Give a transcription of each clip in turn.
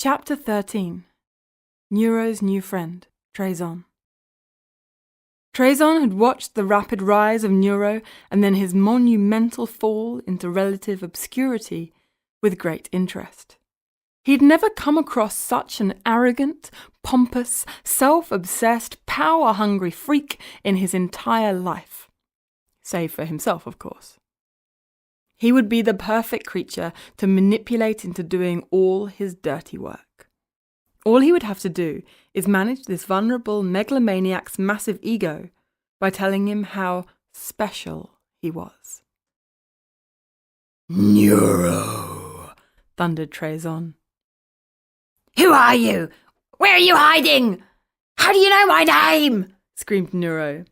Chapter 13. Neuro's new friend, Trazon. Trazon had watched the rapid rise of Neuro and then his monumental fall into relative obscurity with great interest. He had never come across such an arrogant, pompous, self-obsessed, power-hungry freak in his entire life. Save for himself, of course. He would be the perfect creature to manipulate into doing all his dirty work. All he would have to do is manage this vulnerable megalomaniac's massive ego by telling him how special he was. Neuro, thundered Trazon. Who are you? Where are you hiding? How do you know my name? Screamed Neuro.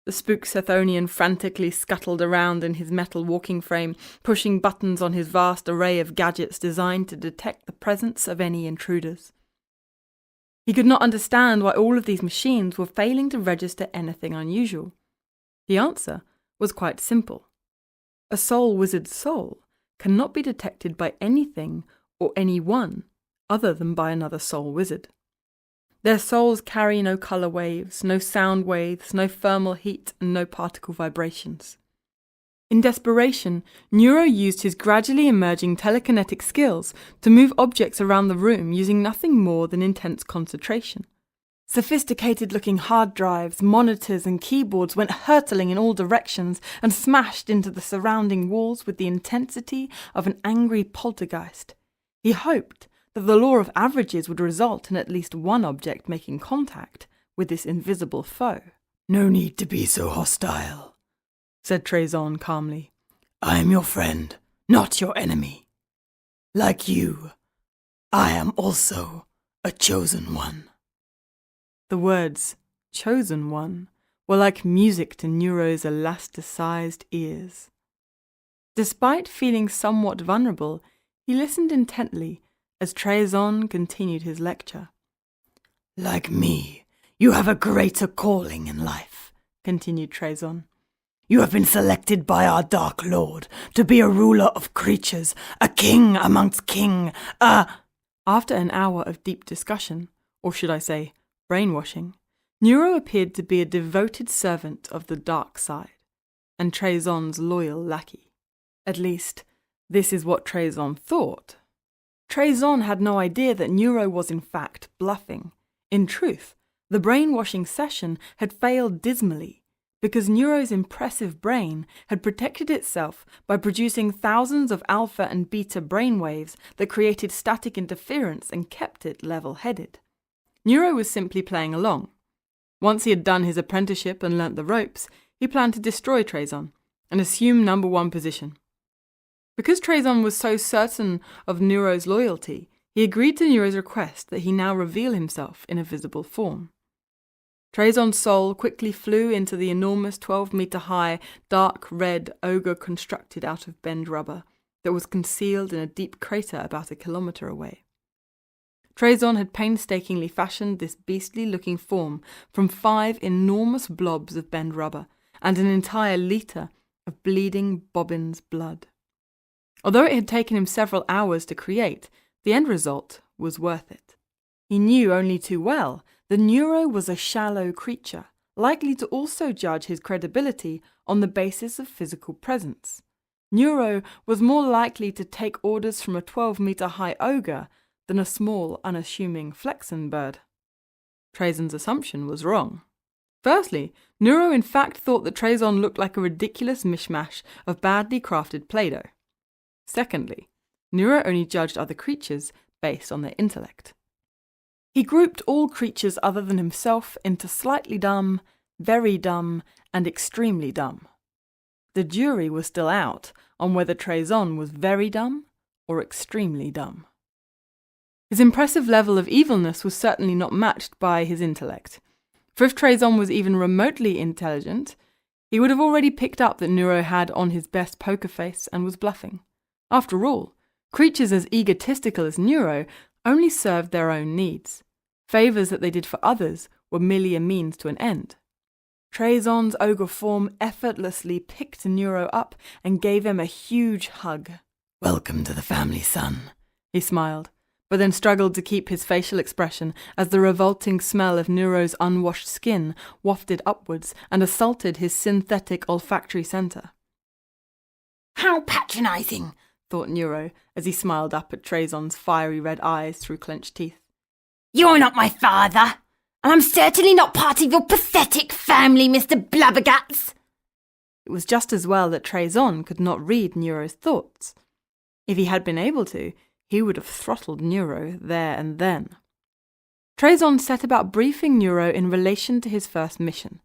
The spook Sethonian frantically scuttled around in his metal walking frame, pushing buttons on his vast array of gadgets designed to detect the presence of any intruders. He could not understand why all of these machines were failing to register anything unusual. The answer was quite simple. A soul wizard's soul cannot be detected by anything or anyone other than by another soul wizard. Their souls carry no colour waves, no sound waves, no thermal heat, and no particle vibrations. In desperation, Neuro used his gradually emerging telekinetic skills to move objects around the room using nothing more than intense concentration. Sophisticated-looking hard drives, monitors, and keyboards went hurtling in all directions and smashed into the surrounding walls with the intensity of an angry poltergeist. He hoped that the law of averages would result in at least one object making contact with this invisible foe. No need to be so hostile, said Trazon calmly. I am your friend, not your enemy. Like you, I am also a chosen one. The words, chosen one, were like music to Neuro's elasticized ears. Despite feeling somewhat vulnerable, he listened intently as Trazon continued his lecture. Like me, you have a greater calling in life, continued Trazon. You have been selected by our Dark Lord to be a ruler of creatures, a king amongst king, After an hour of deep discussion, or should I say, brainwashing, Neuro appeared to be a devoted servant of the dark side, and Trazon's loyal lackey. At least, this is what Trazon thought. Trazon had no idea that Neuro was in fact bluffing. In truth, the brainwashing session had failed dismally because Neuro's impressive brain had protected itself by producing thousands of alpha and beta brainwaves that created static interference and kept it level-headed. Neuro was simply playing along. Once he had done his apprenticeship and learnt the ropes, he planned to destroy Trazon and assume number one position. Because Trazon was so certain of Neuro's loyalty, he agreed to Neuro's request that he now reveal himself in a visible form. Trazon's soul quickly flew into the enormous 12-metre-high, dark red ogre constructed out of bend rubber that was concealed in a deep crater about a kilometre away. Trazon had painstakingly fashioned this beastly-looking form from 5 enormous blobs of bend rubber and an entire litre of bleeding Bobbin's blood. Although it had taken him several hours to create, the end result was worth it. He knew only too well that Neuro was a shallow creature, likely to also judge his credibility on the basis of physical presence. Neuro was more likely to take orders from a 12-metre-high ogre than a small, unassuming Flexen bird. Trazon's assumption was wrong. Firstly, Neuro in fact thought that Trazon looked like a ridiculous mishmash of badly crafted Play-Doh. Secondly, Neuro only judged other creatures based on their intellect. He grouped all creatures other than himself into slightly dumb, very dumb, and extremely dumb. The jury was still out on whether Trazon was very dumb or extremely dumb. His impressive level of evilness was certainly not matched by his intellect, for if Trazon was even remotely intelligent, he would have already picked up that Neuro had on his best poker face and was bluffing. After all, creatures as egotistical as Neuro only served their own needs. Favours that they did for others were merely a means to an end. Trazon's ogre form effortlessly picked Neuro up and gave him a huge hug. Welcome to the family, son, he smiled, but then struggled to keep his facial expression as the revolting smell of Neuro's unwashed skin wafted upwards and assaulted his synthetic olfactory centre. How patronising, thought Neuro as he smiled up at Trazon's fiery red eyes through clenched teeth. You're not my father, and I'm certainly not part of your pathetic family, Mr. Blabbergats. It was just as well that Trazon could not read Neuro's thoughts. If he had been able to, he would have throttled Neuro there and then. Trazon set about briefing Neuro in relation to his first mission.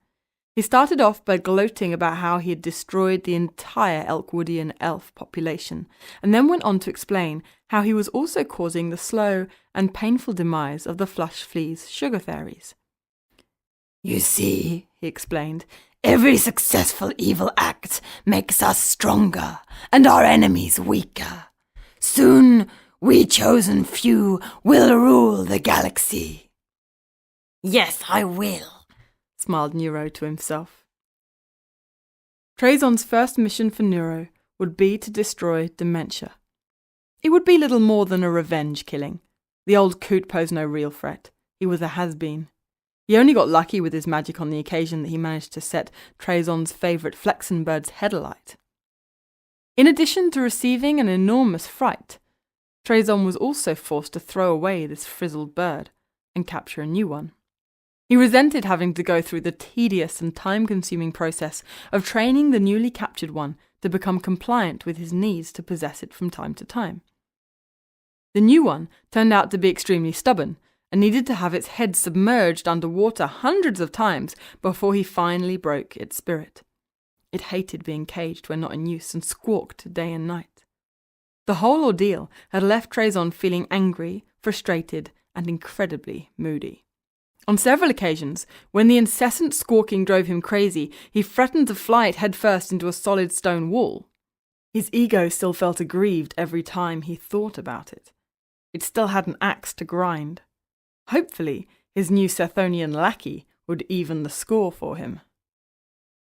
He started off by gloating about how he had destroyed the entire Elkwoodian elf population, and then went on to explain how he was also causing the slow and painful demise of the Flush Flea's sugar fairies. You see, he explained, every successful evil act makes us stronger and our enemies weaker. Soon, we chosen few will rule the galaxy. Yes, I will, smiled Neuro to himself. Trazon's first mission for Neuro would be to destroy Dementia. It would be little more than a revenge killing. The old coot posed no real threat. He was a has-been. He only got lucky with his magic on the occasion that he managed to set Trazon's favourite Flexenbird's head alight. In addition to receiving an enormous fright, Trazon was also forced to throw away this frizzled bird and capture a new one. He resented having to go through the tedious and time-consuming process of training the newly captured one to become compliant with his needs to possess it from time to time. The new one turned out to be extremely stubborn and needed to have its head submerged underwater hundreds of times before he finally broke its spirit. It hated being caged when not in use and squawked day and night. The whole ordeal had left Trazon feeling angry, frustrated, and incredibly moody. On several occasions, when the incessant squawking drove him crazy, he threatened to fly it headfirst into a solid stone wall. His ego still felt aggrieved every time he thought about it. It still had an axe to grind. Hopefully, his new Sethonian lackey would even the score for him.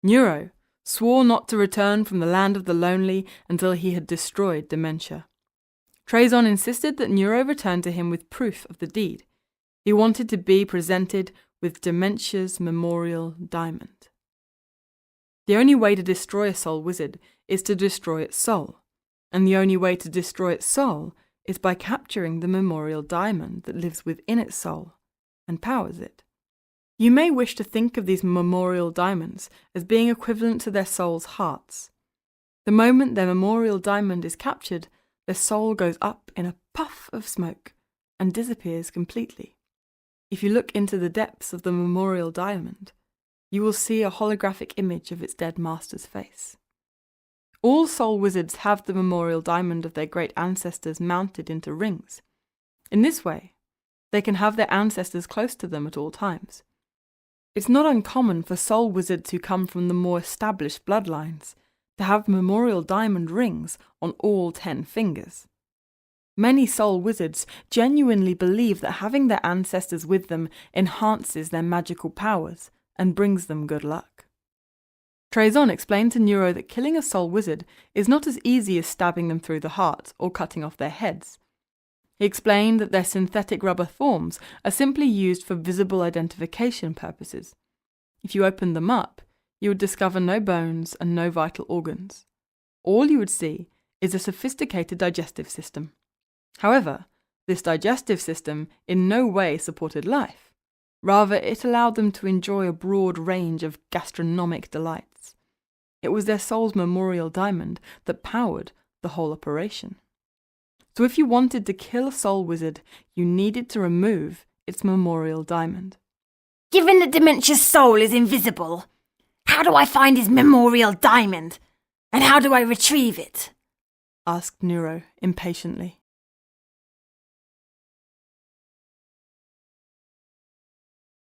Neuro swore not to return from the land of the lonely until he had destroyed Dementia. Trazon insisted that Neuro return to him with proof of the deed. He wanted to be presented with Dementia's memorial diamond. The only way to destroy a soul wizard is to destroy its soul, and the only way to destroy its soul is by capturing the memorial diamond that lives within its soul and powers it. You may wish to think of these memorial diamonds as being equivalent to their soul's hearts. The moment their memorial diamond is captured, their soul goes up in a puff of smoke and disappears completely. If you look into the depths of the memorial diamond, you will see a holographic image of its dead master's face. All soul wizards have the memorial diamond of their great ancestors mounted into rings. In this way, they can have their ancestors close to them at all times. It's not uncommon for soul wizards who come from the more established bloodlines to have memorial diamond rings on all 10 fingers. Many soul wizards genuinely believe that having their ancestors with them enhances their magical powers and brings them good luck. Trazon explained to Neuro that killing a soul wizard is not as easy as stabbing them through the heart or cutting off their heads. He explained that their synthetic rubber forms are simply used for visible identification purposes. If you opened them up, you would discover no bones and no vital organs. All you would see is a sophisticated digestive system. However, this digestive system in no way supported life. Rather, it allowed them to enjoy a broad range of gastronomic delights. It was their soul's memorial diamond that powered the whole operation. So if you wanted to kill a soul wizard, you needed to remove its memorial diamond. Given that Dementia's soul is invisible, how do I find his memorial diamond? And how do I retrieve it? Asked Neuro impatiently.